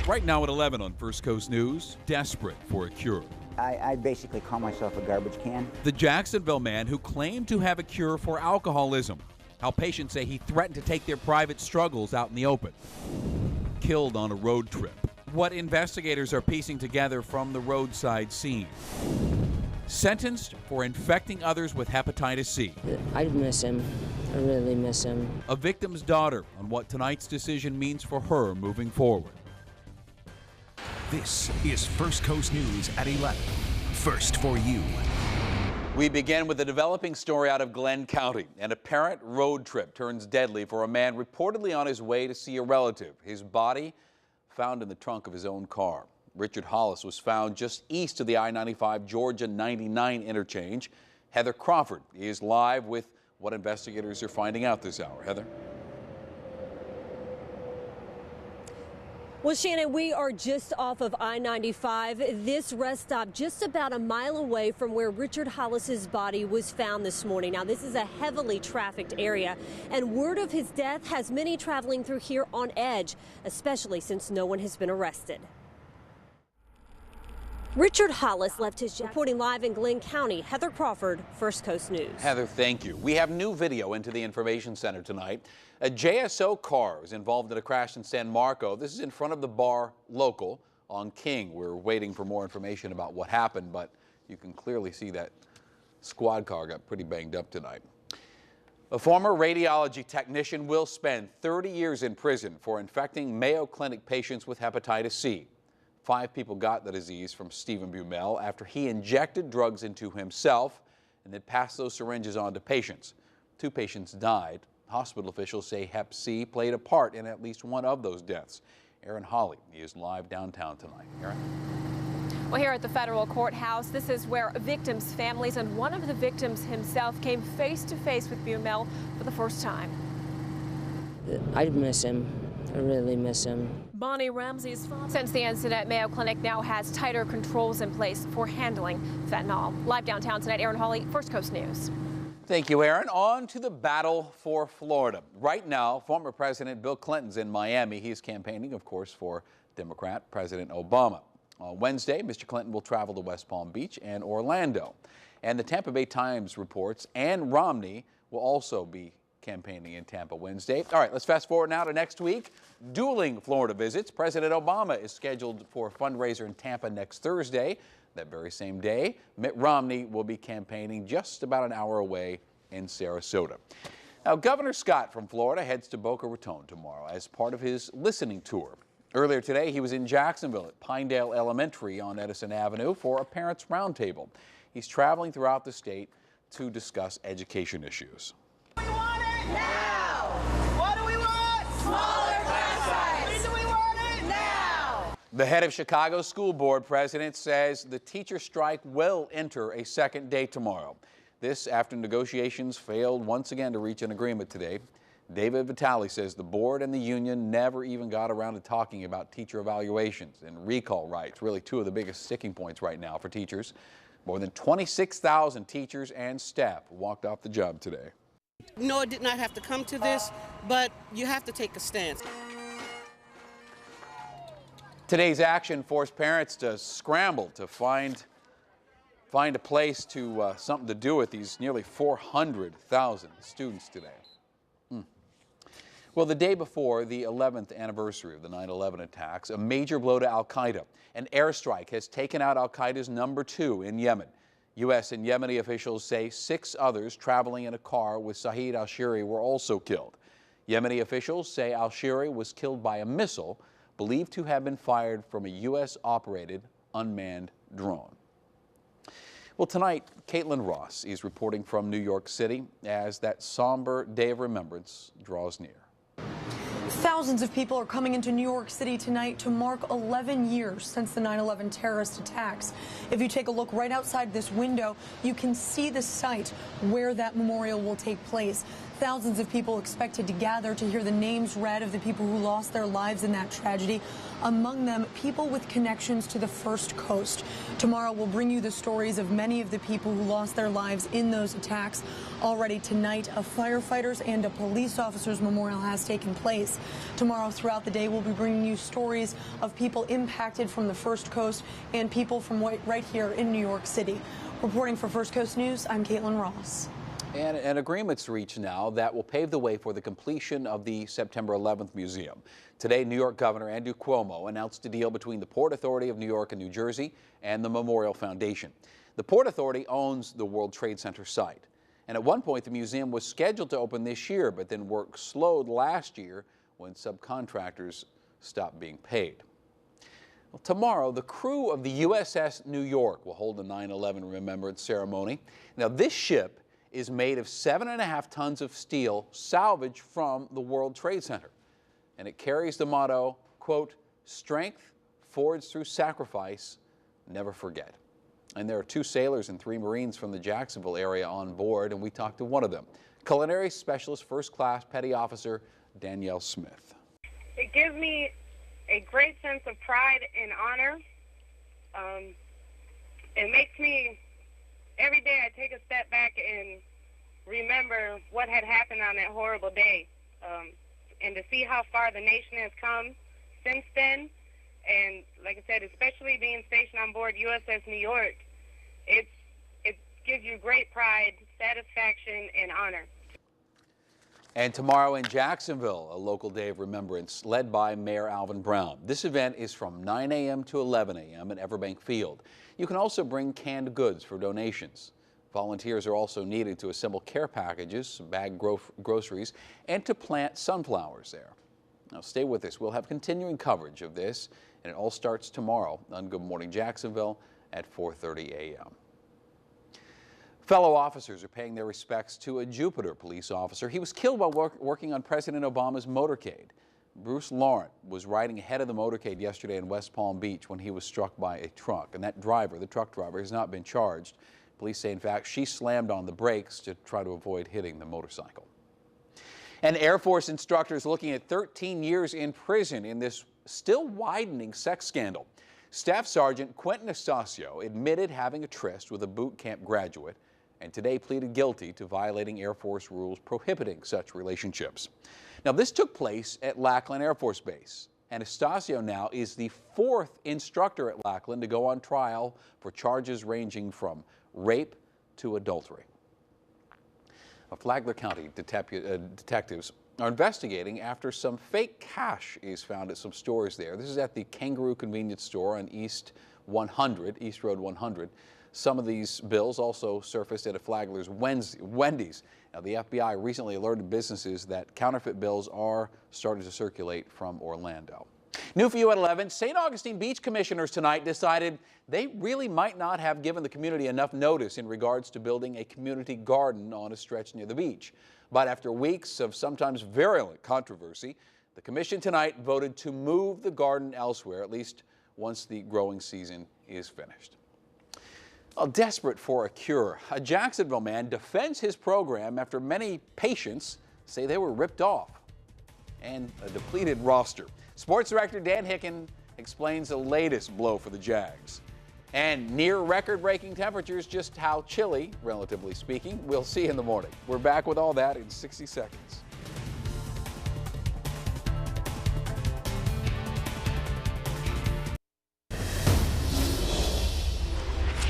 Right now at 11 on First Coast News, desperate for a cure. I basically call myself a garbage can. The Jacksonville man who claimed to have a cure for alcoholism. How patients say he threatened to take their private struggles out in the open. Killed on a road trip. What investigators are piecing together from the roadside scene. Sentenced for infecting others with hepatitis C. I miss him. I really miss him. A victim's daughter on what tonight's decision means for her moving forward. This is First Coast News at 11. First for you. We begin with a developing story out of Glenn County. An apparent road trip turns deadly for a man reportedly on his way to see a relative. His body found in the trunk of his own car. Richard Hollis was found just east of the I-95 Georgia 99 interchange. Heather Crawford is live with what investigators are finding out this hour. Heather? Well, Shannon, we are just off of I-95. This rest stop just about a mile away from where Richard Hollis's body was found this morning. Now, this is a heavily trafficked area, and word of his death has many traveling through here on edge, especially since no one has been arrested. Richard Hollis left his reporting live in Glenn County. Heather Crawford, First Coast News. Heather, thank you. We have new video into the information center tonight. A JSO car is involved in a crash in San Marco. This is in front of the bar Local on King. We're waiting for more information about what happened, but you can clearly see that squad car got pretty banged up tonight. A former radiology technician will spend 30 years in prison for infecting Mayo Clinic patients with hepatitis C. 5 people got the disease from Stephen Bumel after he injected drugs into himself and then passed those syringes on to patients. 2 patients died. Hospital officials say Hep C played a part in at least one of those deaths. Aaron Hawley is live downtown tonight. Aaron? Well, here at the federal courthouse, this is where victims' families and one of the victims himself came face to face with Bumel for the first time. I miss him. I really miss him. Bonnie Ramsey's father. Since the incident, Mayo Clinic now has tighter controls in place for handling fentanyl. Live downtown tonight, Aaron Hawley, First Coast News. Thank you, Aaron. On to the battle for Florida. Right now, former President Bill Clinton's in Miami. He's campaigning, of course, for Democrat President Obama. On Wednesday, Mr. Clinton will travel to West Palm Beach and Orlando. And the Tampa Bay Times reports Ann Romney will also be campaigning in Tampa Wednesday. All right, let's fast forward now to next week. Dueling Florida visits. President Obama is scheduled for a fundraiser in Tampa next Thursday. That very same day, Mitt Romney will be campaigning just about an hour away in Sarasota. Now, Governor Scott from Florida heads to Boca Raton tomorrow as part of his listening tour. Earlier today, he was in Jacksonville at Pinedale Elementary on Edison Avenue for a parents' roundtable. He's traveling throughout the state to discuss education issues. We want it now! What do we want? Smaller class size! When do we want it? Now! The head of Chicago School Board president says the teacher strike will enter a second day tomorrow. This after negotiations failed once again to reach an agreement today. David Vitale says the board and the union never even got around to talking about teacher evaluations and recall rights, really 2 of the biggest sticking points right now for teachers. More than 26,000 teachers and staff walked off the job today. No, it did not have to come to this, but you have to take a stance. Today's action forced parents to scramble to find a place to something to do with these nearly 400,000 students today. Well, the day before the 11th anniversary of the 9/11 attacks, a major blow to al-Qaeda. An airstrike has taken out al-Qaeda's number 2 in Yemen. U.S. and Yemeni officials say 6 others traveling in a car with Saeed al-Shiri were also killed. Yemeni officials say al-Shiri was killed by a missile believed to have been fired from a U.S.-operated unmanned drone. Well, tonight, Caitlin Ross is reporting from New York City as that somber day of remembrance draws near. Thousands of people are coming into New York City tonight to mark 11 years since the 9/11 terrorist attacks. If you take a look right outside this window, you can see the site where that memorial will take place. thousands of people expected to gather to hear the names read of the people who lost their lives in that tragedy. Among them, people with connections to the First Coast. Tomorrow, we'll bring you the stories of many of the people who lost their lives in those attacks. Already tonight, a firefighter's and a police officer's memorial has taken place. Tomorrow, throughout the day, we'll be bringing you stories of people impacted from the First Coast and people from right here in New York City. Reporting for First Coast News, I'm Caitlin Ross. And an agreement's reached now that will pave the way for the completion of the September 11th museum. Today, New York Governor Andrew Cuomo announced a deal between the Port Authority of New York and New Jersey and the Memorial Foundation. The Port Authority owns the World Trade Center site. And at one point, the museum was scheduled to open this year, but then work slowed last year when subcontractors stopped being paid. Well, tomorrow, the crew of the USS New York will hold a 9/11 remembrance ceremony. Now, this ship is made of 7.5 tons of steel salvaged from the World Trade Center. And it carries the motto, quote, "Strength forged through sacrifice, never forget." And there are 2 sailors and 3 Marines from the Jacksonville area on board, and we talked to one of them, Culinary Specialist First Class Petty Officer Danielle Smith. It gives me a great sense of pride and honor. It makes me, every day I take a step back and remember what had happened on that horrible day, and to see how far the nation has come since then. And like I said, especially being stationed on board USS New York, it gives you great pride, satisfaction, and honor. And tomorrow in Jacksonville, a local day of remembrance led by Mayor Alvin Brown. This event is from 9 a.m. to 11 a.m. at Everbank Field. You can also bring canned goods for donations. Volunteers are also needed to assemble care packages, bag groceries, and to plant sunflowers there. Now stay with us. We'll have continuing coverage of this, and it all starts tomorrow on Good Morning Jacksonville at 4:30 a.m. Fellow officers are paying their respects to a Jupiter police officer. He was killed while working on President Obama's motorcade. Bruce Laurent was riding ahead of the motorcade yesterday in West Palm Beach when he was struck by a truck. And that driver, the truck driver, has not been charged. Police say, in fact, she slammed on the brakes to try to avoid hitting the motorcycle. And Air Force instructors looking at 13 years in prison in this still widening sex scandal. Staff Sergeant Quentin Estacio admitted having a tryst with a boot camp graduate and today pleaded guilty to violating Air Force rules prohibiting such relationships. Now, this took place at Lackland Air Force Base, and Estacio now is the 4th instructor at Lackland to go on trial for charges ranging from rape to adultery. Flagler County detectives are investigating after some fake cash is found at some stores there. This is at the Kangaroo convenience store on East Road 100. Some of these bills also surfaced at a Flagler's Wendy's. Now, the FBI recently alerted businesses that counterfeit bills are starting to circulate from Orlando. New for you at 11, St. Augustine Beach commissioners tonight decided they really might not have given the community enough notice in regards to building a community garden on a stretch near the beach. But after weeks of sometimes virulent controversy, the commission tonight voted to move the garden elsewhere, at least once the growing season is finished. Well, desperate for a cure, a Jacksonville man defends his program after many patients say they were ripped off, and a depleted roster. Sports Director Dan Hicken explains the latest blow for the Jags. And near record-breaking temperatures, just how chilly, relatively speaking, we'll see in the morning. We're back with all that in 60 seconds.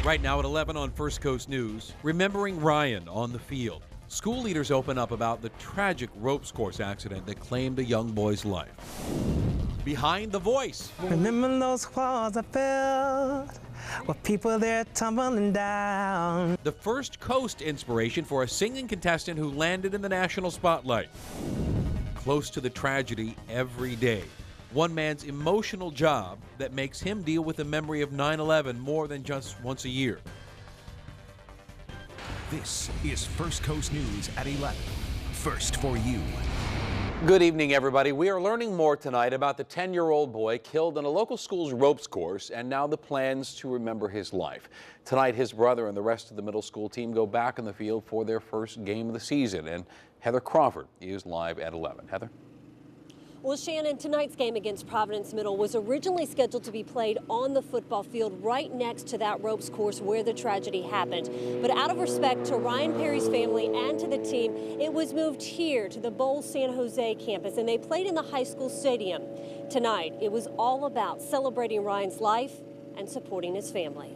Right now at 11 on First Coast News, remembering Ryan on the field. School leaders open up about the tragic ropes course accident that claimed a young boy's life. Behind the Voice. Remember those walls I felt, with people there tumbling down. The First Coast inspiration for a singing contestant who landed in the national spotlight. Close to the tragedy every day. One man's emotional job that makes him deal with the memory of 9/11 more than just once a year. This is First Coast News at 11. First for you. Good evening, everybody. We are learning more tonight about the 10-year-old boy killed in a local school's ropes course and now the plans to remember his life. Tonight, his brother and the rest of the middle school team go back on the field for their first game of the season, and Heather Crawford is live at 11. Heather? Well, Shannon, tonight's game against Providence Middle was originally scheduled to be played on the football field right next to that ropes course where the tragedy happened. But out of respect to Ryan Perry's family and to the team, it was moved here to the Bowles San Jose campus, and they played in the high school stadium. Tonight, it was all about celebrating Ryan's life and supporting his family.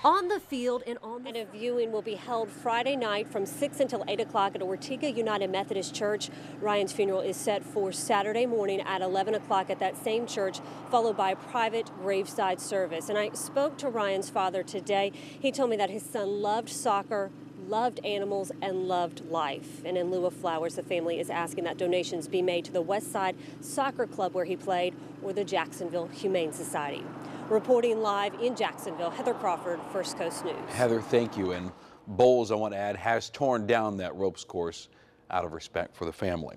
On the field and a viewing will be held Friday night from 6 until 8 o'clock at Ortega United Methodist Church. Ryan's funeral is set for Saturday morning at 11 o'clock at that same church, followed by a private graveside service. And I spoke to Ryan's father today. He told me that his son loved soccer, loved animals, and loved life. And in lieu of flowers, the family is asking that donations be made to the West Side Soccer Club where he played or the Jacksonville Humane Society. Reporting live in Jacksonville, Heather Crawford, First Coast News. Heather, thank you. And Bowles, I want to add, has torn down that ropes course out of respect for the family.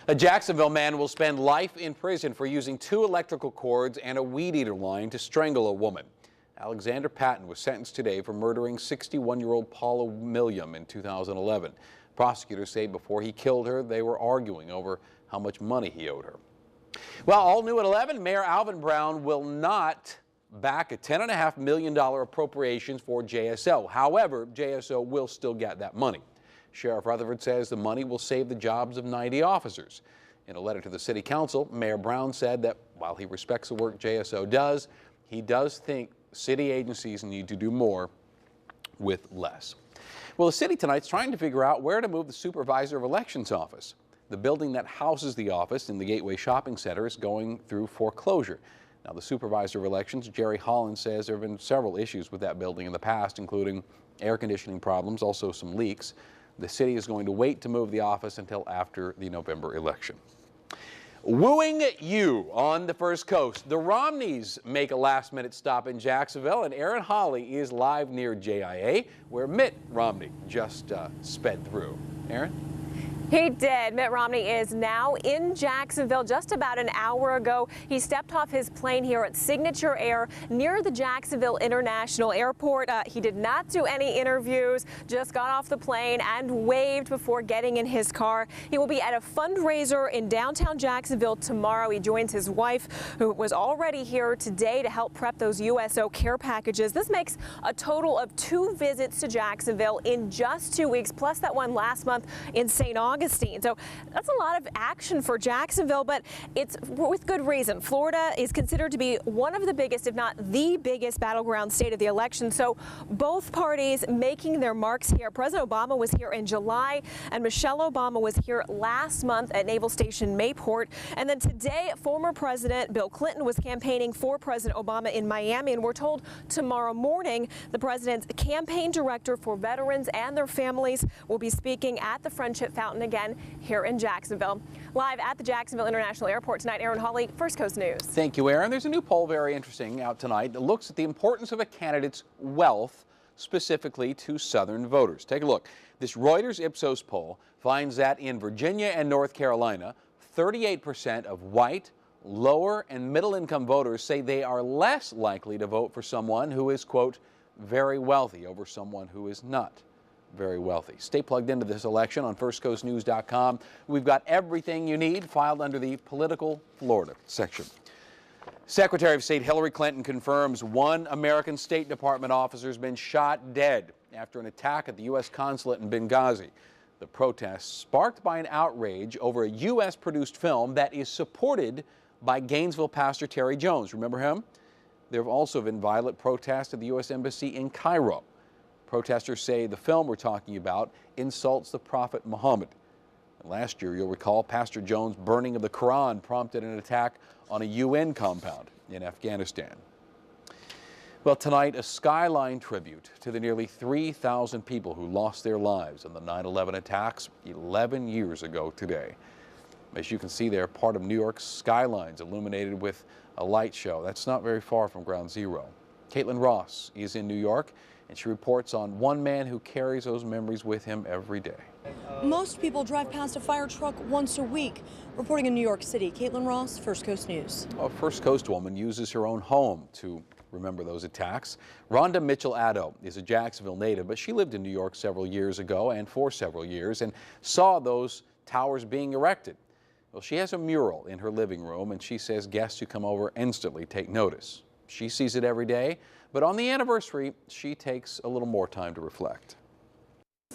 A Jacksonville man will spend life in prison for using 2 electrical cords and a weed eater line to strangle a woman. Alexander Patton was sentenced today for murdering 61-year-old Paula Milliam in 2011. Prosecutors say before he killed her, they were arguing over how much money he owed her. Well, all new at 11, Mayor Alvin Brown will not back a $10.5 million appropriations for JSO. However, JSO will still get that money. Sheriff Rutherford says the money will save the jobs of 90 officers. In a letter to the City Council, Mayor Brown said that while he respects the work JSO does, he does think city agencies need to do more with less. Well, the city tonight's trying to figure out where to move the Supervisor of Elections office. The building that houses the office in the Gateway Shopping Center is going through foreclosure. Now, the Supervisor of Elections, Jerry Holland, says there have been several issues with that building in the past, including air conditioning problems, also some leaks. The city is going to wait to move the office until after the November election. Wooing you on the First Coast. The Romneys make a last-minute stop in Jacksonville, and Aaron Hawley is live near JIA, where Mitt Romney just sped through. Aaron? He did. Mitt Romney is now in Jacksonville. Just about an hour ago, he stepped off his plane here at Signature Air near the Jacksonville International Airport. He did not do any interviews, just got off the plane and waved before getting in his car. He will be at a fundraiser in downtown Jacksonville tomorrow. He joins his wife, who was already here today to help prep those USO care packages. This makes a total of 2 visits to Jacksonville in just 2 weeks, plus that one last month in St. Augustine. So that's a lot of action for Jacksonville, but it's with good reason. Florida is considered to be one of the biggest, if not the biggest, battleground state of the election. So both parties making their marks here. President Obama was here in July, and Michelle Obama was here last month at Naval Station Mayport. And then today, former President Bill Clinton was campaigning for President Obama in Miami. And we're told tomorrow morning the president's campaign director for veterans and their families will be speaking at the Friendship Fountain again here in Jacksonville. Live at the Jacksonville International Airport tonight, Aaron Hawley, First Coast News. Thank you, Aaron. There's a new poll, very interesting, out tonight that looks at the importance of a candidate's wealth specifically to Southern voters. Take a look. This Reuters Ipsos poll finds that in Virginia and North Carolina, 38% of white, lower and middle income voters say they are less likely to vote for someone who is, quote, very wealthy over someone who is not very wealthy. Stay plugged into this election on firstcoastnews.com. We've got everything you need filed under the Political Florida section. Secretary of State Hillary Clinton confirms 1 American State Department officer has been shot dead after an attack at the U.S. consulate in Benghazi. The protests sparked by an outrage over a U.S.-produced film that is supported by Gainesville pastor Terry Jones. Remember him? There have also been violent protests at the U.S. Embassy in Cairo. Protesters say the film we're talking about insults the Prophet Muhammad. Last year, you'll recall, Pastor Jones' burning of the Quran prompted an attack on a UN compound in Afghanistan. Well, tonight, a skyline tribute to the nearly 3,000 people who lost their lives in the 9/11 attacks 11 years ago today. As you can see there, part of New York's skylines illuminated with a light show. That's not very far from Ground Zero. Caitlin Ross is in New York, and she reports on one man who carries those memories with him every day. Most people drive past a fire truck once a week. Reporting in New York City, Caitlin Ross, First Coast News. A First Coast woman uses her own home to remember those attacks. Rhonda Mitchell-Addo is a Jacksonville native, but she lived in New York several years ago and for several years and saw those towers being erected. Well, she has a mural in her living room, and she says guests who come over instantly take notice. She sees it every day, but on the anniversary, she takes a little more time to reflect.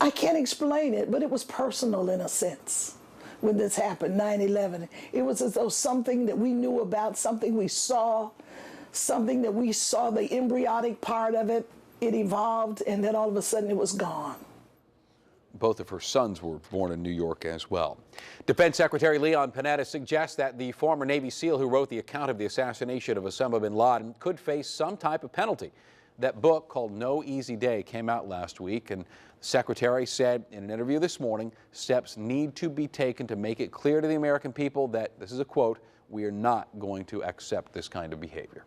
I can't explain it, but it was personal in a sense. When this happened, 9/11, it was as though something that we knew about, something we saw, something that we saw the embryonic part of it, it evolved, and then all of a sudden it was gone. Both of her sons were born in New York as well. Defense Secretary Leon Panetta suggests that the former Navy SEAL who wrote the account of the assassination of Osama bin Laden could face some type of penalty. That book, called No Easy Day, came out last week, and the Secretary said in an interview this morning, steps need to be taken to make it clear to the American people that, this is a quote, "we are not going to accept this kind of behavior."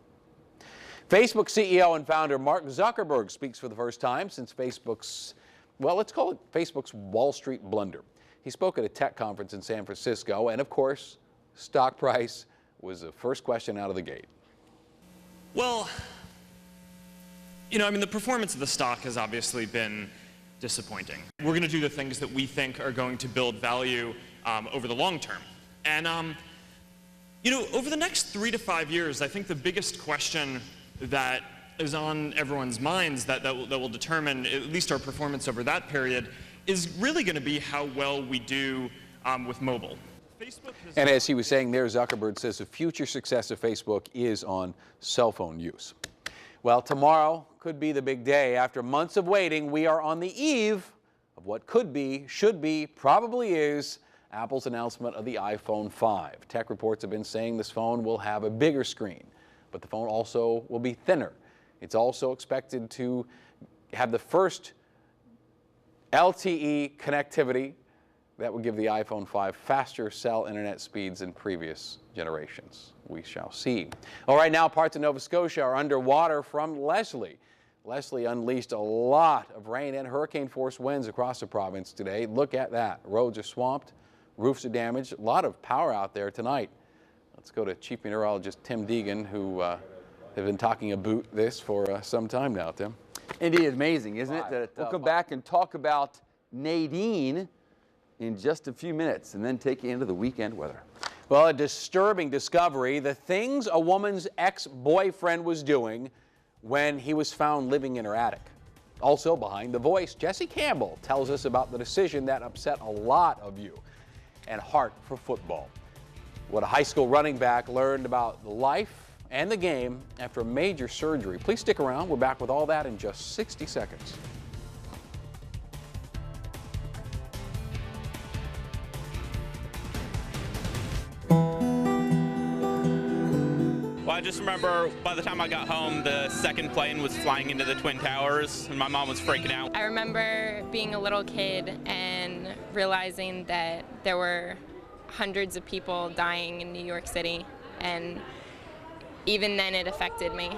Facebook CEO and founder Mark Zuckerberg speaks for the first time since Facebook's, well, let's call it Facebook's Wall Street blunder. He spoke at a tech conference in San Francisco, and of course, stock price was the first question out of the gate. Well, you know, I mean, the performance of the stock has obviously been disappointing. We're going to do the things that we think are going to build value over the long term. And, you know, over the next 3 to 5 years, I think the biggest question that is on everyone's minds that will determine at least our performance over that period is really going to be how well we do with mobile. And as he was saying there, Zuckerberg says the future success of Facebook is on cell phone use. Well, tomorrow could be the big day. After months of waiting, we are on the eve of what could be, should be, probably is Apple's announcement of the iPhone 5. Tech reports have been saying this phone will have a bigger screen, but the phone also will be thinner. It's also expected to have the first LTE connectivity that would give the iPhone 5 faster cell internet speeds than previous generations. We shall see. All right, now parts of Nova Scotia are underwater from Leslie. Leslie unleashed a lot of rain and hurricane-force winds across the province today. Look at that. Roads are swamped, roofs are damaged, a lot of power out there tonight. Let's go to Chief Meteorologist Tim Deegan, who has been talking about this for some time now, Tim. Indeed, amazing, isn't it? That we'll come back and talk about Nadine in just a few minutes and then take you into the weekend weather. Well, a disturbing discovery, the things a woman's ex-boyfriend was doing when he was found living in her attic. Also behind the voice, Jesse Campbell tells us about the decision that upset a lot of you and heart for football. What a high school running back learned about life and the game after a major surgery. Please stick around. We're back with all that in just 60 seconds. Well, I just remember by the time I got home, the second plane was flying into the Twin Towers, and my mom was freaking out. I remember being a little kid and realizing that there were hundreds of people dying in New York City, and even then it affected me.